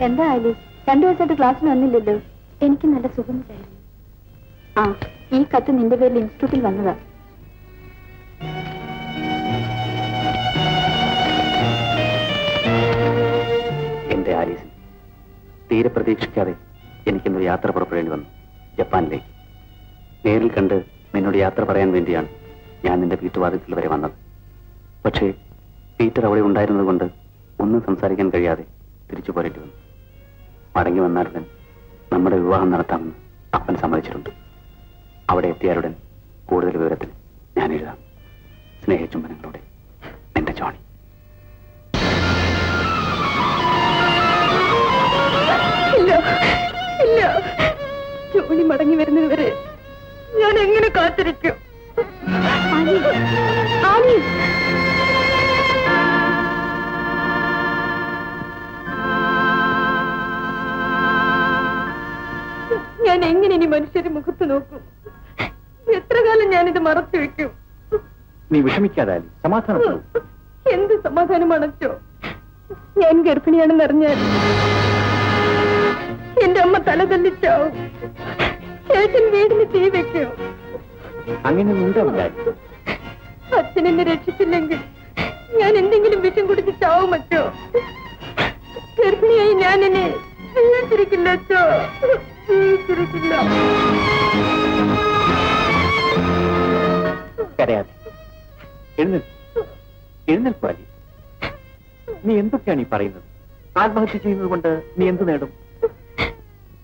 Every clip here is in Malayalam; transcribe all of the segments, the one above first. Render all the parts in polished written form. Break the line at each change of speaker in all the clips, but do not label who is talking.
എന്താ ആലീസ്, 2 ദിവസമായിട്ട് ക്ലാസ്സിന് വന്നില്ലല്ലോ? എനിക്ക് നല്ല സുഖമില്ലായിരുന്നു. ആ, ഈ കത്ത് നിന്റെ പേരിൽ ഇൻസ്റ്റിറ്റ്യൂട്ടിൽ വന്നതാ.
എന്റെ ആലീസ്, തീരെ പ്രതീക്ഷിക്കാതെ എനിക്കിന്നൊരു യാത്ര പുറപ്പെടേണ്ടി വന്നു, ജപ്പാനിലേക്ക്. നേരിൽ കണ്ട് നിന്നോട് യാത്ര പറയാൻ വേണ്ടിയാണ് ഞാൻ നിന്റെ വീട്ടുവാതിൽക്കൽ വരെ വന്നത്. പക്ഷേ പീറ്റർ അവിടെ ഉണ്ടായിരുന്നത് കൊണ്ട് ഒന്നും സംസാരിക്കാൻ കഴിയാതെ തിരിച്ചു പോരേണ്ടി വന്നു. മടങ്ങി വന്നാലുടൻ നമ്മുടെ വിവാഹം നടത്താമെന്ന് അപ്പൻ സമ്മതിച്ചിട്ടുണ്ട്. അവിടെ എത്തിയാലുടൻ കൂടുതൽ വിവരത്തിൽ ഞാൻ എഴുതാം. സ്നേഹചുംബനങ്ങളോടെ, എന്റെ ജോണി.
ഇല്ല, ജോണി മടങ്ങി വരുന്നത് വരെ ഞാൻ എങ്ങനെ കാത്തിരിക്കും? ഞാൻ എങ്ങനെ ഇനി മനുഷ്യരുടെ മുഖത്ത് നോക്കും? എത്ര കാലം ഞാനിത് മറച്ചു വെക്കും?
നീ വിഷമിക്കാതെ, സമാധാനം.
എന്ത് സമാധാനമാണോ? ഞാൻ ഗർഭിണിയാണെന്ന് അറിഞ്ഞാൽ എന്റെ അമ്മ തല തല്ലിച്ചാവും. ചേട്ടൻ വീടിന് തീ വെക്കും.
അങ്ങനെ ഉണ്ടാവില്ല.
അച്ഛൻ എന്നെ രക്ഷിച്ചില്ലെങ്കിൽ ഞാൻ എന്തെങ്കിലും വിഷം കുടിച്ച് ചാവും അച്ചോ. ഗർഭിണിയായി ഞാൻ എന്നെ ജീവിച്ചിരിക്കില്ല അച്ചോ, ജീവിച്ചിരിക്കില്ല.
കരയാതെ എഴുന്നേൽപ്പാലി. നീ എന്തൊക്കെയാണ് ഈ പറയുന്നത്? ആത്മഹത്യ ചെയ്യുന്നത് കൊണ്ട് നീ എന്ത് നേടും?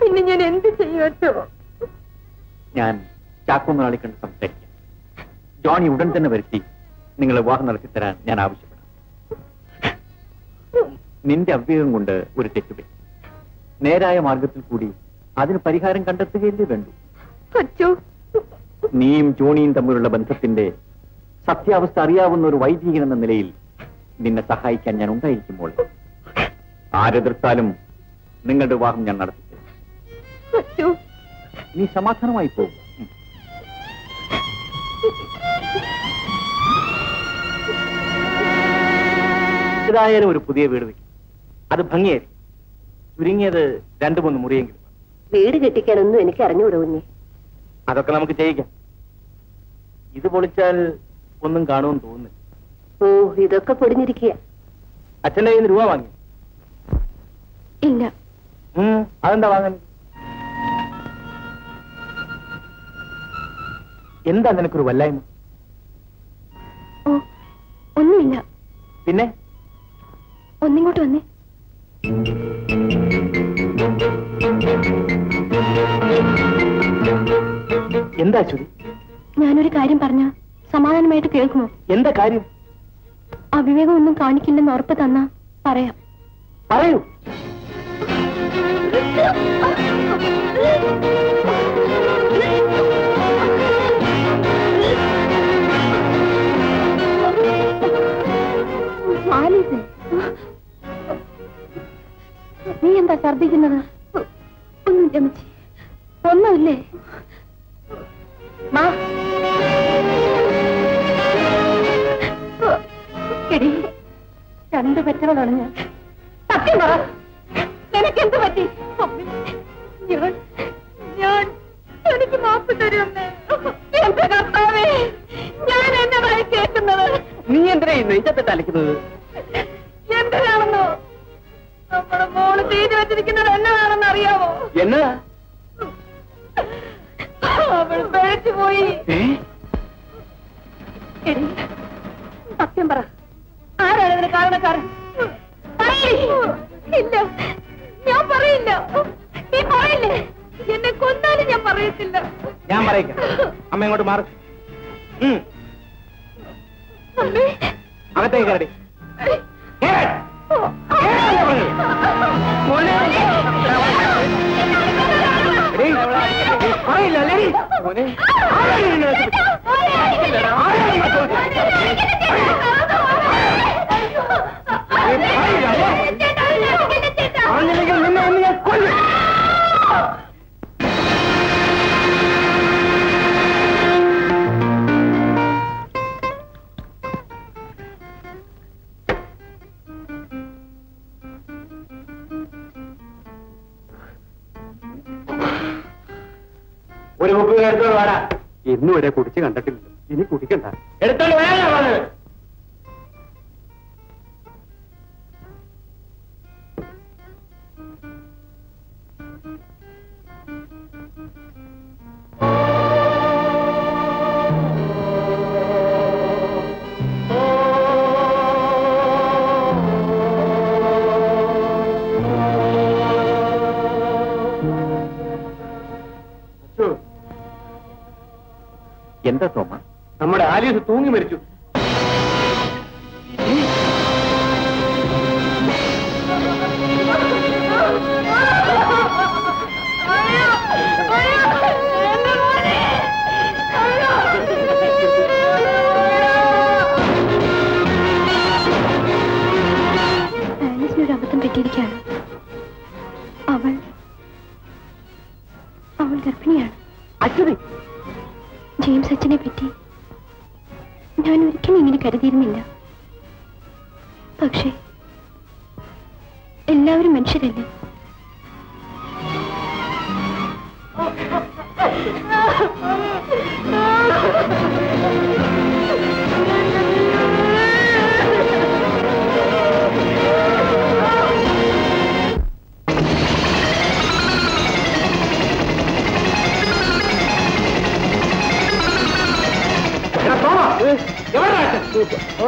പിന്നെ ഞാൻ എന്ത് ചെയ്യുമോ?
ഞാൻ ചാക്കോ മുതലാളി കണ്ട് സംസാരിക്കാം. ജോണി ഉടൻ തന്നെ വരുത്തി നിങ്ങളെ വിവാഹം നടത്തിത്തരാൻ ഞാൻ ആവശ്യപ്പെടാം. നിന്റെ അവിവേകം കൊണ്ട് ഒരു തെറ്റുപറ്റി. നേരായ മാർഗത്തിൽ കൂടി അതിന് പരിഹാരം കണ്ടെത്തുകയല്ലേ വേണ്ടു. നീയും ജോണിയും തമ്മിലുള്ള ബന്ധത്തിന്റെ സത്യാവസ്ഥ അറിയാവുന്ന ഒരു വൈദികൻ എന്ന നിലയിൽ നിന്നെ സഹായിക്കാൻ ഞാൻ ഉണ്ടായിരിക്കുമ്പോൾ ആരെതിർത്താലും നിങ്ങളുടെ വിവാഹം ഞാൻ നടത്തിത്തരും. നീ സമാധാനമായി പോകും. ഏതായാലും ഒരു പുതിയ വീട് വെക്കും. അത് ഭംഗിയായിരിക്കും. ചുരുങ്ങിയത് 2-3 മുറിയെങ്കിലും.
വീട് കെട്ടിക്കാനൊന്നും എനിക്ക് അറിഞ്ഞുകൂടാ കുഞ്ഞെ.
അതൊക്കെ നമുക്ക് ചെയ്യിക്കാം. ഇത് പൊളിച്ചാൽ ഒന്നും കാണുമെന്ന് തോന്നുന്നു.
ഓ, ഇതൊക്കെ പൊടിഞ്ഞിരിക്കുക.
അച്ഛൻ്റെ കയ്യിൽ നിന്ന് രൂപ വാങ്ങി?
ഇല്ല.
അതെന്താ വാങ്ങാൻ? എന്താ നിനക്കൊരു വല്ലായ്മ?
ഓ, ഒന്നുമില്ല.
പിന്നെ
ഒന്നിങ്ങോട്ട് വന്നേ.
എന്താ ചുരി?
ഞാനൊരു കാര്യം പറഞ്ഞ സമാധാനമായിട്ട് കേൾക്കുമോ?
എന്താ കാര്യം?
അവിവേകം ഒന്നും കാണിക്കില്ലെന്ന് ഉറപ്പ് തന്നാ പറയാം.
പറയൂ.
നീ എന്താ ഛർദ്ദിക്കുന്നത്? ഒന്നും ചമച്ചി. ഒന്നുമില്ലേ? എടി, 2 പെറ്റകളാണ് ഞാൻ. സത്യം പറ, നിനക്കെന്ത് പറ്റി? ഞാൻ എനിക്ക് മാപ്പ് തരുമേ. എന്റെ കർത്താവേ, ഞാൻ എന്നതായി കേൾക്കുന്നത്?
നീ എന്തിനാ നെയ്ച്ചത്തിട്ട് അലക്കുന്നത്?
എന്തിനാണെന്നോ? നമ്മുടെ മോള് ചെയ്തു വെച്ചിരിക്കുന്നത് എന്നതാണെന്ന് അറിയാമോ?
എന്നതാ?
അവൾ പിഴച്ചു പോയി. സത്യം പറ, ആരാണ് ഇതിന് കാരണക്കാരൻ? ഇല്ല, ഞാൻ പറയില്ല. നീ പറയില്ലേ? എന്നെ കൊന്നാലും ഞാൻ പറയത്തില്ല.
ഞാൻ പറയിക്കാം. അമ്മ ഇങ്ങോട്ട് മാറി. അകത്തേക്ക് കയറി. പറയില്ല അല്ലേ? പറഞ്ഞില്ലെങ്കിൽ നിന്നെ ഒന്ന് ഞാൻ കൊല്ലും.
എടുത്തോണ്ട് വാടാ.
ഇന്നും വരെ കുടിച്ച് കണ്ടിട്ടില്ല, ഇനി കുടിക്കണ്ട.
എടുത്തോണ്ട് വരാനാ പറഞ്ഞത്.
എന്താ തോമ?
നമ്മുടെ ആലീസ് തൂങ്ങി മരിച്ചു.
ആലീസിനൊരു അബദ്ധം പറ്റിയിരിക്കുകയാണ്. അവൾ ഗർഭിണിയാണ്.
അച്ഛനെ
ജെയിംസ് അച്ഛനെ പറ്റി ഞാൻ ഒരിക്കലും ഇങ്ങനെ കരുതിയിരുന്നില്ല. പക്ഷേ എല്ലാവരും മനുഷ്യരല്ലേ.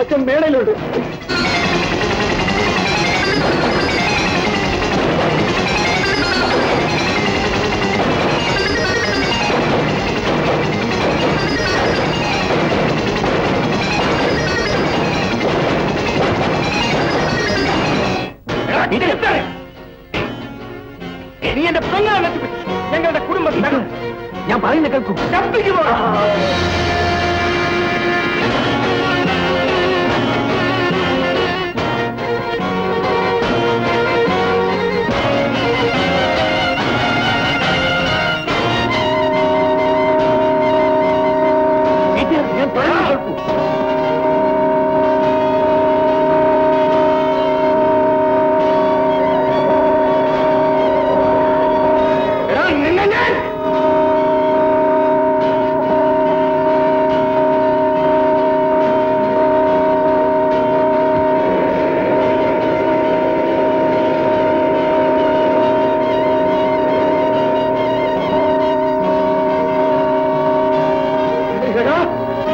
അച്ഛൻ മേടയിലുണ്ട്. നീ എന്റെ പെങ്ങളെ നശിപ്പിച്ചു. ഞങ്ങളുടെ കുടുംബത്തിൽ
ഞാൻ പറയുന്ന കേൾക്കൂ.
ചപ്പിക്കുമോ?
ഞാൻ പറയുന്ന കേൾക്കൂ.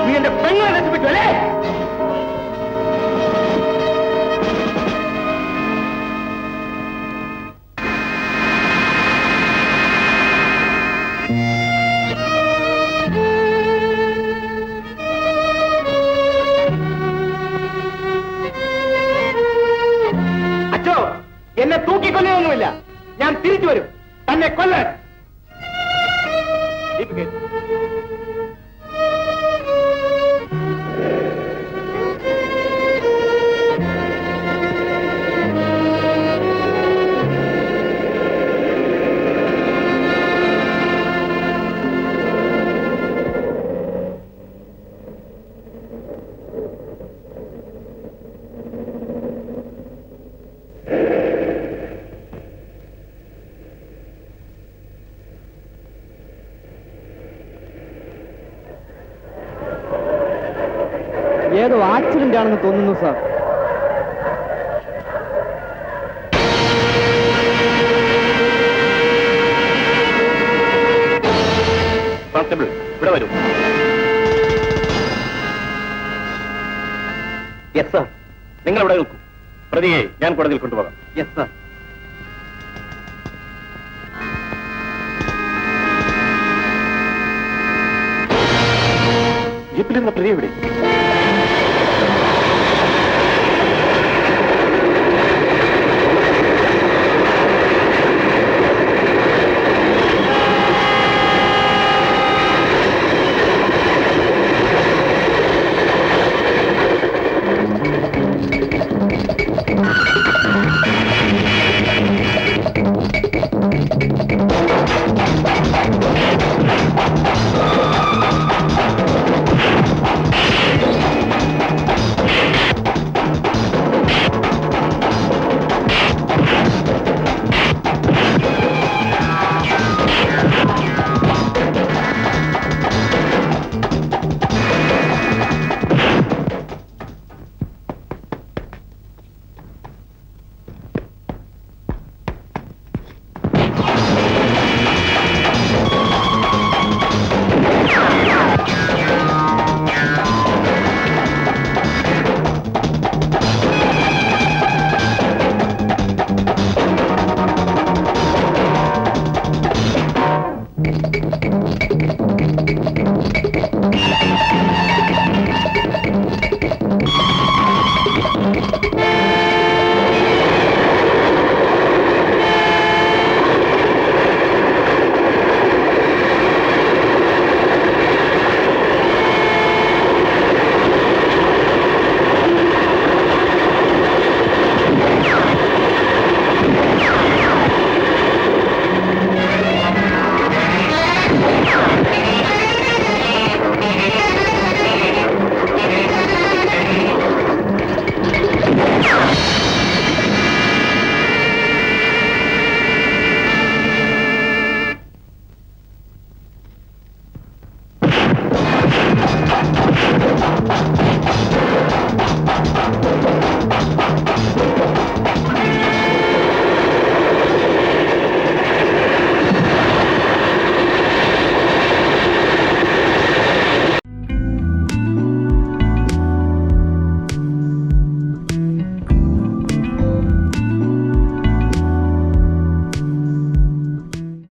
നീ എന്റെ പെങ്ങളെ നശിപ്പിച്ചു അല്ലേ? അച്ഛോ, എന്നെ തൂക്കിക്കൊല്ലുകയൊന്നുമില്ല. ഞാൻ തിരിച്ചു വരും തന്നെ കൊല്ലാൻ.
ഏതോ ആക്സിഡന്റ് ആണെന്ന് തോന്നുന്നു സാർ.
കോൺസ്റ്റബിൾ, ഇവിടെ വരൂ.
Yes sir.
നിങ്ങൾ ഇവിടെ നിൽക്കൂ. പ്രതിയെ ഞാൻ കോടതിയിൽ കൊണ്ടുപോകാം.
Yes sir.
ജീപ്പിൽ നിന്ന് പ്രതി എവിടെ?